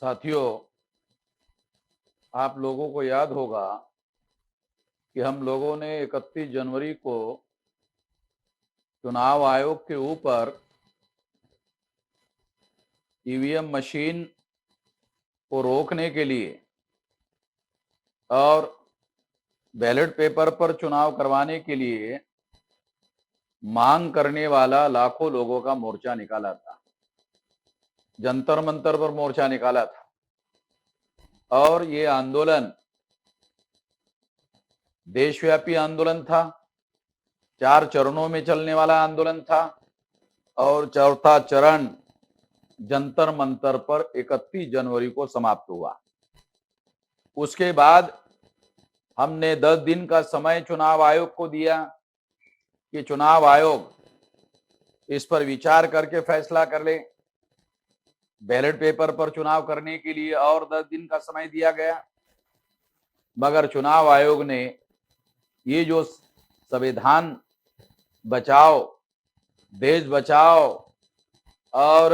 साथियों, आप लोगों को याद होगा कि हम लोगों ने 31 जनवरी को चुनाव आयोग के ऊपर ईवीएम मशीन को रोकने के लिए और बैलेट पेपर पर चुनाव करवाने के लिए मांग करने वाला लाखों लोगों का मोर्चा निकाला था। जंतर मंतर पर मोर्चा निकाला था और ये आंदोलन देशव्यापी आंदोलन था। 4 चरणों में चलने वाला आंदोलन था और चौथा चरण जंतर मंतर पर 31 जनवरी को समाप्त हुआ। उसके बाद हमने 10 दिन का समय चुनाव आयोग को दिया कि चुनाव आयोग इस पर विचार करके फैसला कर ले। बैलेट पेपर पर चुनाव करने के लिए और 10 दिन का समय दिया गया, मगर चुनाव आयोग ने ये जो संविधान बचाओ, देश बचाओ और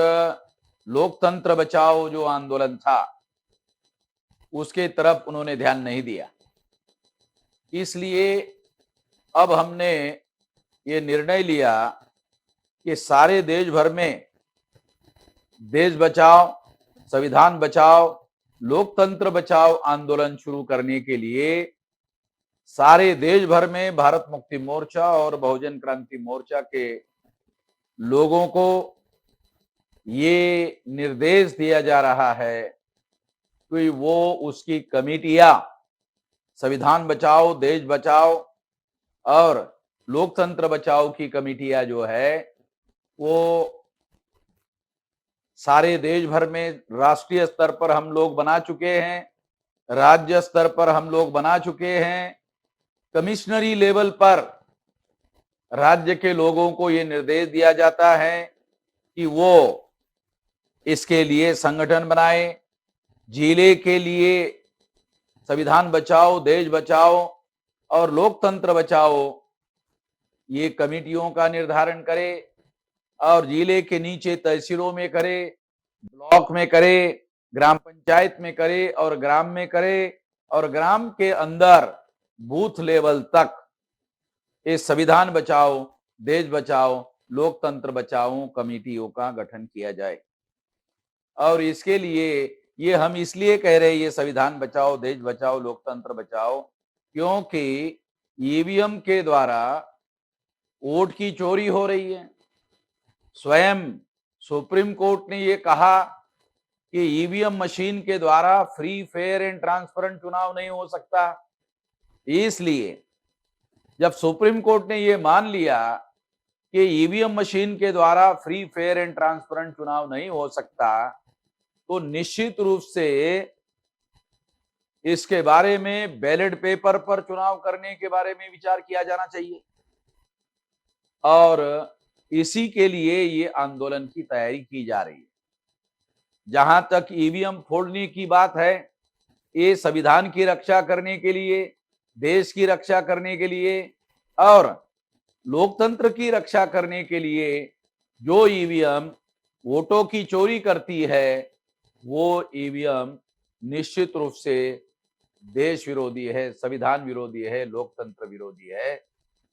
लोकतंत्र बचाओ जो आंदोलन था, उसके तरफ उन्होंने ध्यान नहीं दिया। इसलिए अब हमने ये निर्णय लिया कि सारे देश भर में देश बचाओ, संविधान बचाओ, लोकतंत्र बचाओ आंदोलन शुरू करने के लिए सारे देश भर में भारत मुक्ति मोर्चा और बहुजन क्रांति मोर्चा के लोगों को ये निर्देश दिया जा रहा है कि वो उसकी कमेटियां, संविधान बचाओ, देश बचाओ और लोकतंत्र बचाओ की कमेटियां जो है वो सारे देश भर में राष्ट्रीय स्तर पर हम लोग बना चुके हैं, राज्य स्तर पर हम लोग बना चुके हैं, कमिश्नरी लेवल पर राज्य के लोगों को ये निर्देश दिया जाता है कि वो इसके लिए संगठन बनाए। जिले के लिए संविधान बचाओ, देश बचाओ और लोकतंत्र बचाओ ये कमेटियों का निर्धारण करे और जिले के नीचे तहसीलों में करे, ब्लॉक में करे, ग्राम पंचायत में करे और ग्राम में करे और ग्राम के अंदर बूथ लेवल तक इस संविधान बचाओ, देश बचाओ, लोकतंत्र बचाओ कमेटियों का गठन किया जाए। और इसके लिए ये हम इसलिए कह रहे हैं ये संविधान बचाओ, देश बचाओ, लोकतंत्र बचाओ, क्योंकि ईवीएम के द्वारा वोट की चोरी हो रही है। स्वयं सुप्रीम कोर्ट ने ये कहा कि ईवीएम मशीन के द्वारा फ्री, फेयर एंड ट्रांसपेरेंट चुनाव नहीं हो सकता। इसलिए जब सुप्रीम कोर्ट ने ये मान लिया कि ईवीएम मशीन के द्वारा फ्री, फेयर एंड ट्रांसपेरेंट चुनाव नहीं हो सकता, तो निश्चित रूप से इसके बारे में बैलेट पेपर पर चुनाव करने के बारे में विचार किया जाना चाहिए और इसी के लिए ये आंदोलन की तैयारी की जा रही है। जहां तक ईवीएम फोड़ने की बात है, ये संविधान की रक्षा करने के लिए, देश की रक्षा करने के लिए और लोकतंत्र की रक्षा करने के लिए जो ईवीएम वोटों की चोरी करती है, वो ईवीएम निश्चित रूप से देश विरोधी है, संविधान विरोधी है, लोकतंत्र विरोधी है।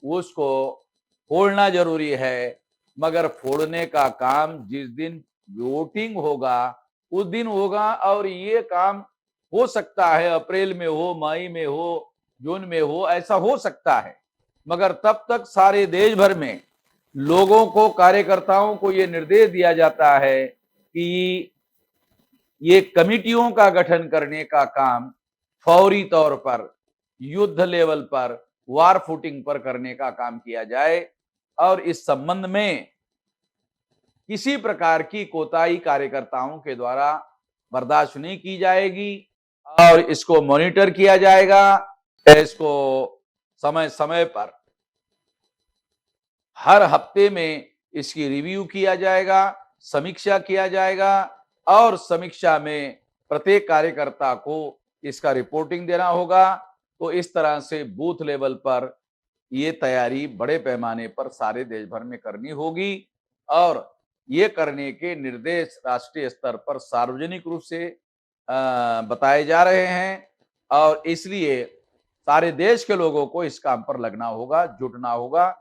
उसको फोड़ना जरूरी है, मगर फोड़ने का काम जिस दिन वोटिंग होगा उस दिन होगा और ये काम हो सकता है अप्रैल में हो, मई में हो, जून में हो, ऐसा हो सकता है। मगर तब तक सारे देश भर में लोगों को, कार्यकर्ताओं को ये निर्देश दिया जाता है कि ये कमेटियों का गठन करने का काम फौरी तौर पर, युद्ध लेवल पर, वार फुटिंग पर करने का काम किया जाए और इस संबंध में किसी प्रकार की कोताही कार्यकर्ताओं के द्वारा बर्दाश्त नहीं की जाएगी और इसको मॉनिटर किया जाएगा। इसको समय समय पर हर हफ्ते में इसकी रिव्यू किया जाएगा, समीक्षा किया जाएगा और समीक्षा में प्रत्येक कार्यकर्ता को इसका रिपोर्टिंग देना होगा। तो इस तरह से बूथ लेवल पर ये तैयारी बड़े पैमाने पर सारे देश भर में करनी होगी और ये करने के निर्देश राष्ट्रीय स्तर पर सार्वजनिक रूप से बताए जा रहे हैं और इसलिए सारे देश के लोगों को इस काम पर लगना होगा, जुटना होगा।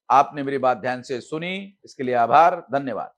आपने मेरी बात ध्यान से सुनी, इसके लिए आभार, धन्यवाद।